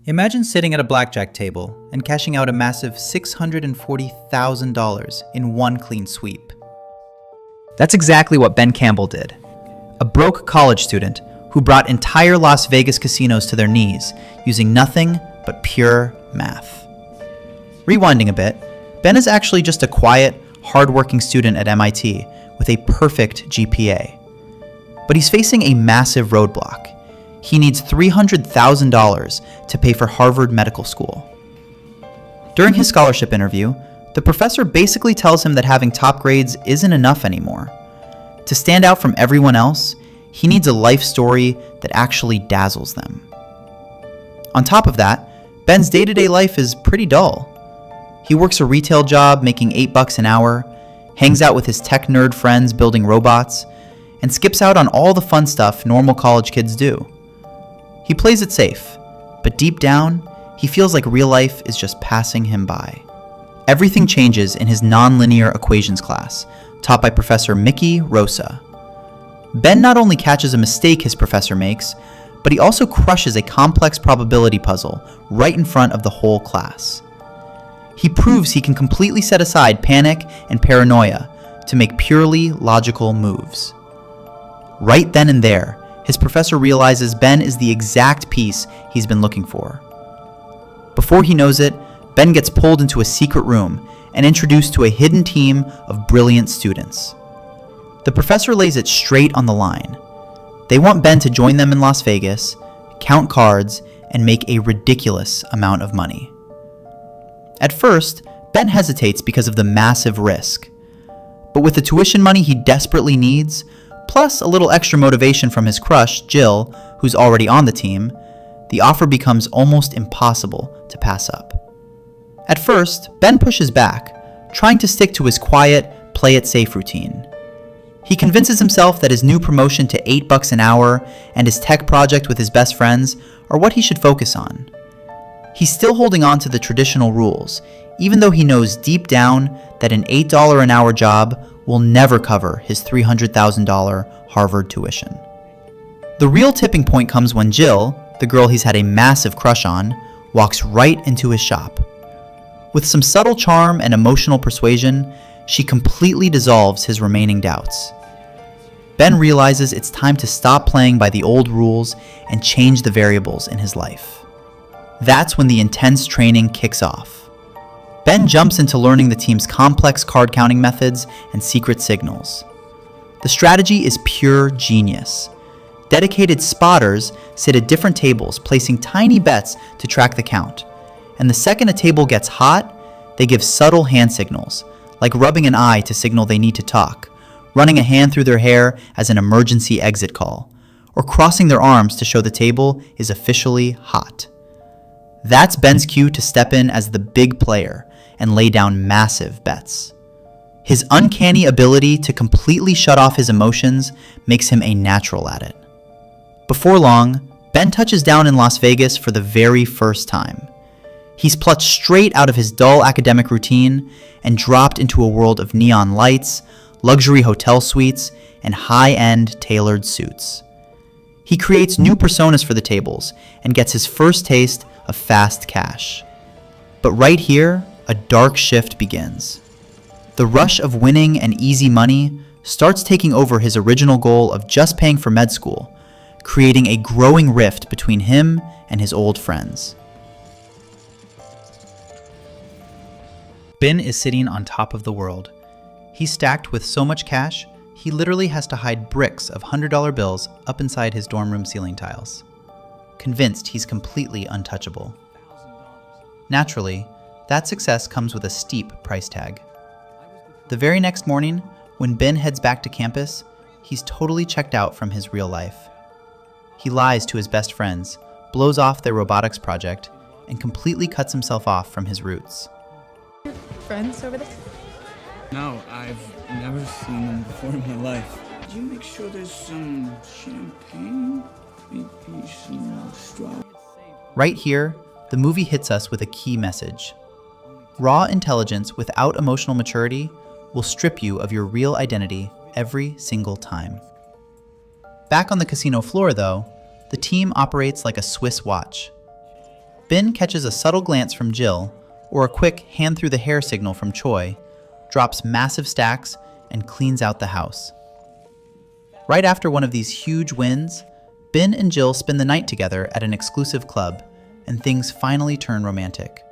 Imagine sitting at a blackjack table and cashing out a massive $640,000 in one clean sweep. That's exactly what Ben Campbell did. A broke college student who brought entire Las Vegas casinos to their knees using nothing but pure math. Rewinding a bit, Ben is actually just a quiet, hardworking student at MIT with a perfect GPA. But he's facing a massive roadblock. He needs $300,000 to pay for Harvard Medical School. During his scholarship interview, the professor basically tells him that having top grades isn't enough anymore. To stand out from everyone else, he needs a life story that actually dazzles them. On top of that, Ben's day-to-day life is pretty dull. He works a retail job making $8 an hour, hangs out with his tech nerd friends building robots, and skips out on all the fun stuff normal college kids do. He plays it safe, but deep down, he feels like real life is just passing him by. Everything changes in his nonlinear equations class, taught by Professor Mickey Rosa. Ben not only catches a mistake his professor makes, but he also crushes a complex probability puzzle right in front of the whole class. He proves he can completely set aside panic and paranoia to make purely logical moves. Right then and there, his professor realizes Ben is the exact piece he's been looking for. Before he knows it, Ben gets pulled into a secret room and introduced to a hidden team of brilliant students. The professor lays it straight on the line. They want Ben to join them in Las Vegas, count cards, and make a ridiculous amount of money. At first, Ben hesitates because of the massive risk. But with the tuition money he desperately needs, plus a little extra motivation from his crush, Jill, who's already on the team, the offer becomes almost impossible to pass up. At first, Ben pushes back, trying to stick to his quiet, play-it-safe routine. He convinces himself that his new promotion to $8 an hour and his tech project with his best friends are what he should focus on. He's still holding on to the traditional rules, even though he knows deep down that an $8 an hour job will never cover his $300,000 Harvard tuition. The real tipping point comes when Jill, the girl he's had a massive crush on, walks right into his shop. With some subtle charm and emotional persuasion, she completely dissolves his remaining doubts. Ben realizes it's time to stop playing by the old rules and change the variables in his life. That's when the intense training kicks off. Ben jumps into learning the team's complex card counting methods and secret signals. The strategy is pure genius. Dedicated spotters sit at different tables, placing tiny bets to track the count. And the second a table gets hot, they give subtle hand signals, like rubbing an eye to signal they need to talk, running a hand through their hair as an emergency exit call, or crossing their arms to show the table is officially hot. That's Ben's cue to step in as the big player and lay down massive bets. His uncanny ability to completely shut off his emotions makes him a natural at it. Before long, Ben touches down in Las Vegas for the very first time. He's plucked straight out of his dull academic routine and dropped into a world of neon lights, luxury hotel suites, and high-end tailored suits. He creates new personas for the tables and gets his first taste of fast cash. But right here, a dark shift begins. The rush of winning and easy money starts taking over his original goal of just paying for med school, creating a growing rift between him and his old friends. Ben is sitting on top of the world. He's stacked with so much cash, he literally has to hide bricks of $100 bills up inside his dorm room ceiling tiles. Convinced he's completely untouchable. Naturally, that success comes with a steep price tag. The very next morning, when Ben heads back to campus, he's totally checked out from his real life. He lies to his best friends, blows off their robotics project, and completely cuts himself off from his roots. Friends over there? No, I've never seen them before in my life. Could you make sure there's some champagne? Maybe some straw. Right here, the movie hits us with a key message. Raw intelligence without emotional maturity will strip you of your real identity every single time. Back on the casino floor, though, the team operates like a Swiss watch. Ben catches a subtle glance from Jill, or a quick hand through the hair signal from Choi, drops massive stacks, and cleans out the house. Right after one of these huge wins, Ben and Jill spend the night together at an exclusive club, and things finally turn romantic.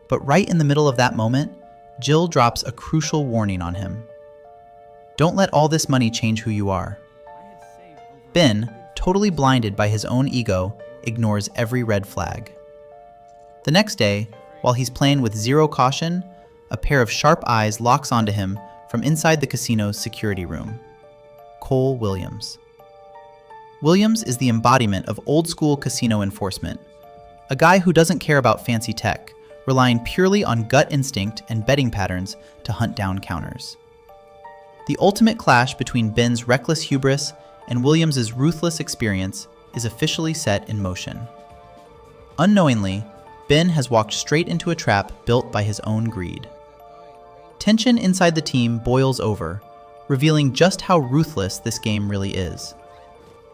But right in the middle of that moment, Jill drops a crucial warning on him. Don't let all this money change who you are. Ben, totally blinded by his own ego, ignores every red flag. The next day, while he's playing with zero caution, a pair of sharp eyes locks onto him from inside the casino's security room. Cole Williams. Williams is the embodiment of old-school casino enforcement, a guy who doesn't care about fancy tech, relying purely on gut instinct and betting patterns to hunt down counters. The ultimate clash between Ben's reckless hubris and Williams's ruthless experience is officially set in motion. Unknowingly, Ben has walked straight into a trap built by his own greed. Tension inside the team boils over, revealing just how ruthless this game really is.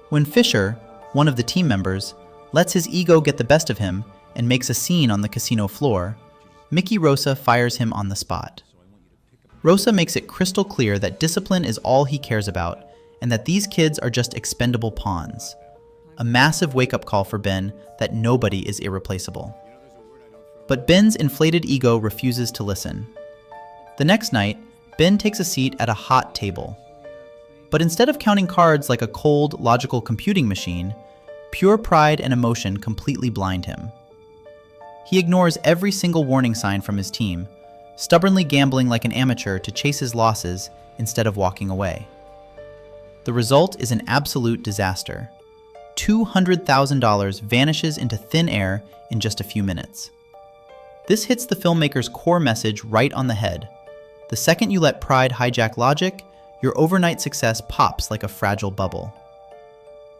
When Fisher, one of the team members, lets his ego get the best of him and makes a scene on the casino floor, Mickey Rosa fires him on the spot. Rosa makes it crystal clear that discipline is all he cares about, and that these kids are just expendable pawns. A massive wake-up call for Ben that nobody is irreplaceable. But Ben's inflated ego refuses to listen. The next night, Ben takes a seat at a hot table. But instead of counting cards like a cold, logical computing machine, pure pride and emotion completely blind him. He ignores every single warning sign from his team, stubbornly gambling like an amateur to chase his losses instead of walking away. The result is an absolute disaster. $200,000 vanishes into thin air in just a few minutes. This hits the filmmaker's core message right on the head. The second you let pride hijack logic, your overnight success pops like a fragile bubble.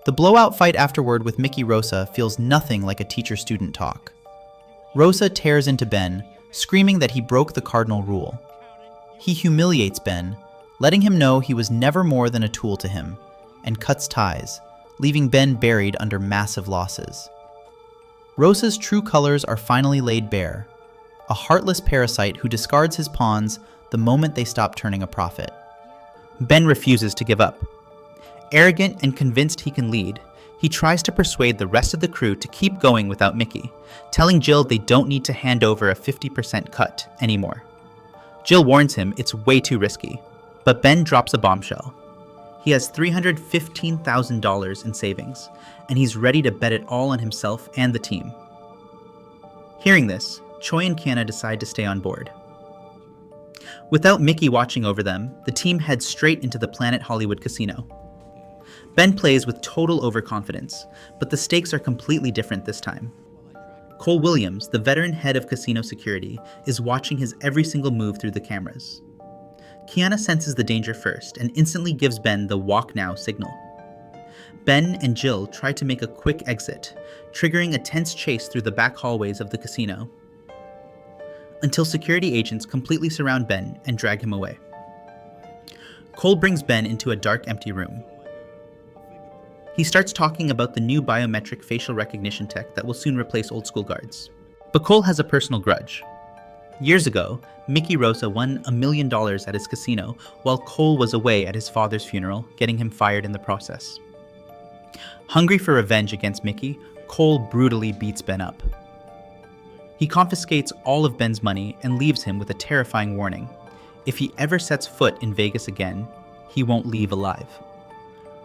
The blowout fight afterward with Mickey Rosa feels nothing like a teacher-student talk. Rosa tears into Ben, screaming that he broke the cardinal rule. He humiliates Ben, letting him know he was never more than a tool to him, and cuts ties, leaving Ben buried under massive losses. Rosa's true colors are finally laid bare, a heartless parasite who discards his pawns the moment they stop turning a profit. Ben refuses to give up. Arrogant and convinced he can lead, he tries to persuade the rest of the crew to keep going without Mickey, telling Jill they don't need to hand over a 50% cut anymore. Jill warns him it's way too risky, but Ben drops a bombshell. He has $315,000 in savings, and he's ready to bet it all on himself and the team. Hearing this, Choi and Kiana decide to stay on board. Without Mickey watching over them, the team heads straight into the Planet Hollywood Casino. Ben plays with total overconfidence, but the stakes are completely different this time. Cole Williams, the veteran head of casino security, is watching his every single move through the cameras. Kiana senses the danger first and instantly gives Ben the walk now signal. Ben and Jill try to make a quick exit, triggering a tense chase through the back hallways of the casino, until security agents completely surround Ben and drag him away. Cole brings Ben into a dark, empty room. He starts talking about the new biometric facial recognition tech that will soon replace old school guards. But Cole has a personal grudge. Years ago, Mickey Rosa won $1 million at his casino while Cole was away at his father's funeral, getting him fired in the process. Hungry for revenge against Mickey, Cole brutally beats Ben up. He confiscates all of Ben's money and leaves him with a terrifying warning. If he ever sets foot in Vegas again, he won't leave alive.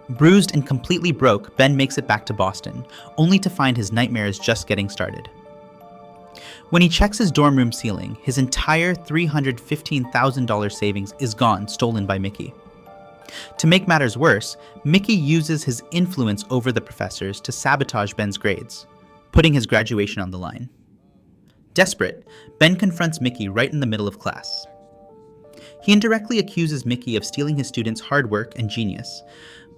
Bruised and completely broke, Ben makes it back to Boston, only to find his nightmares just getting started. When he checks his dorm room ceiling, his entire $315,000 savings is gone, stolen by Mickey. To make matters worse, Mickey uses his influence over the professors to sabotage Ben's grades, putting his graduation on the line. Desperate, Ben confronts Mickey right in the middle of class. He indirectly accuses Mickey of stealing his students' hard work and genius,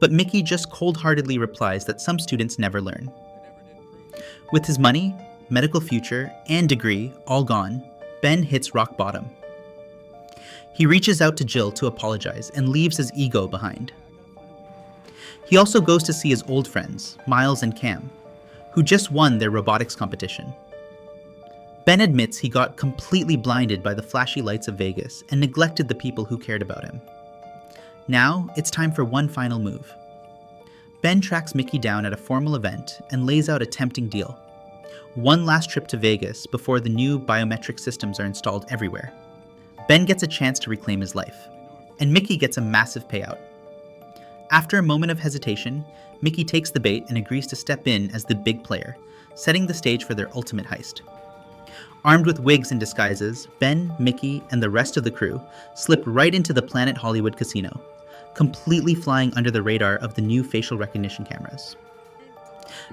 but Mickey just cold-heartedly replies that some students never learn. With his money, medical future, and degree all gone, Ben hits rock bottom. He reaches out to Jill to apologize and leaves his ego behind. He also goes to see his old friends, Miles and Cam, who just won their robotics competition. Ben admits he got completely blinded by the flashy lights of Vegas and neglected the people who cared about him. Now, it's time for one final move. Ben tracks Mickey down at a formal event and lays out a tempting deal. One last trip to Vegas before the new biometric systems are installed everywhere. Ben gets a chance to reclaim his life, and Mickey gets a massive payout. After a moment of hesitation, Mickey takes the bait and agrees to step in as the big player, setting the stage for their ultimate heist. Armed with wigs and disguises, Ben, Mickey, and the rest of the crew slip right into the Planet Hollywood casino, completely flying under the radar of the new facial recognition cameras.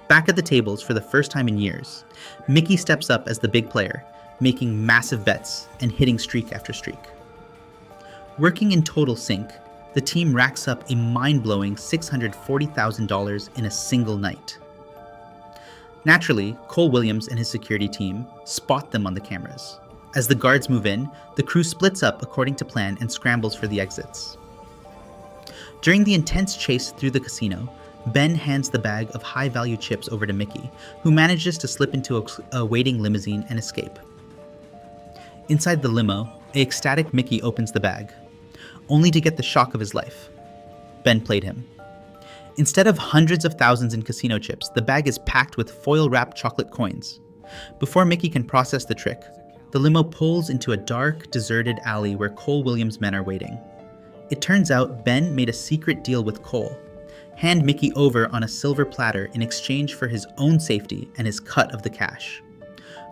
Back at the tables for the first time in years, Mickey steps up as the big player, making massive bets and hitting streak after streak. Working in total sync, the team racks up a mind-blowing $640,000 in a single night. Naturally, Cole Williams and his security team spot them on the cameras. As the guards move in, the crew splits up according to plan and scrambles for the exits. During the intense chase through the casino, Ben hands the bag of high-value chips over to Mickey, who manages to slip into a waiting limousine and escape. Inside the limo, an ecstatic Mickey opens the bag, only to get the shock of his life. Ben played him. Instead of hundreds of thousands in casino chips, the bag is packed with foil-wrapped chocolate coins. Before Mickey can process the trick, the limo pulls into a dark, deserted alley where Cole Williams' men are waiting. It turns out Ben made a secret deal with Cole. Hand Mickey over on a silver platter in exchange for his own safety and his cut of the cash.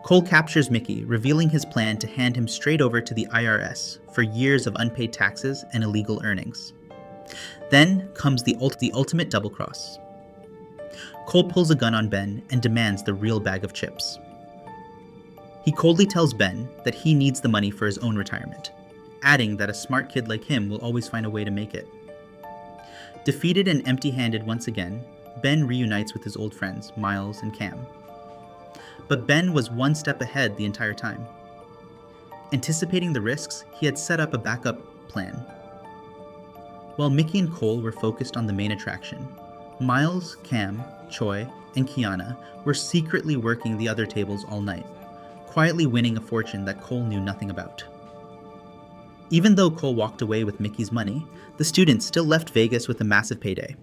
Cole captures Mickey, revealing his plan to hand him straight over to the IRS for years of unpaid taxes and illegal earnings. Then comes the ultimate double-cross. Cole pulls a gun on Ben and demands the real bag of chips. He coldly tells Ben that he needs the money for his own retirement, adding that a smart kid like him will always find a way to make it. Defeated and empty-handed once again, Ben reunites with his old friends, Miles and Cam. But Ben was one step ahead the entire time. Anticipating the risks, he had set up a backup plan. While Mickey and Cole were focused on the main attraction, Miles, Cam, Choi, and Kiana were secretly working the other tables all night, quietly winning a fortune that Cole knew nothing about. Even though Cole walked away with Mickey's money, the students still left Vegas with a massive payday.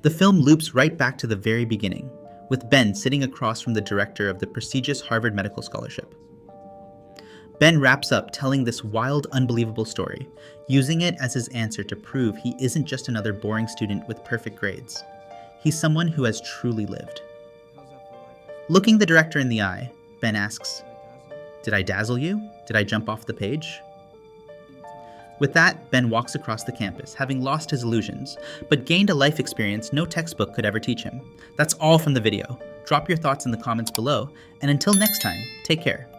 The film loops right back to the very beginning, with Ben sitting across from the director of the prestigious Harvard Medical Scholarship. Ben wraps up telling this wild, unbelievable story, using it as his answer to prove he isn't just another boring student with perfect grades. He's someone who has truly lived. Looking the director in the eye, Ben asks, "Did I dazzle you? Did I jump off the page?" With that, Ben walks across the campus, having lost his illusions, but gained a life experience no textbook could ever teach him. That's all from the video. Drop your thoughts in the comments below, and until next time, take care.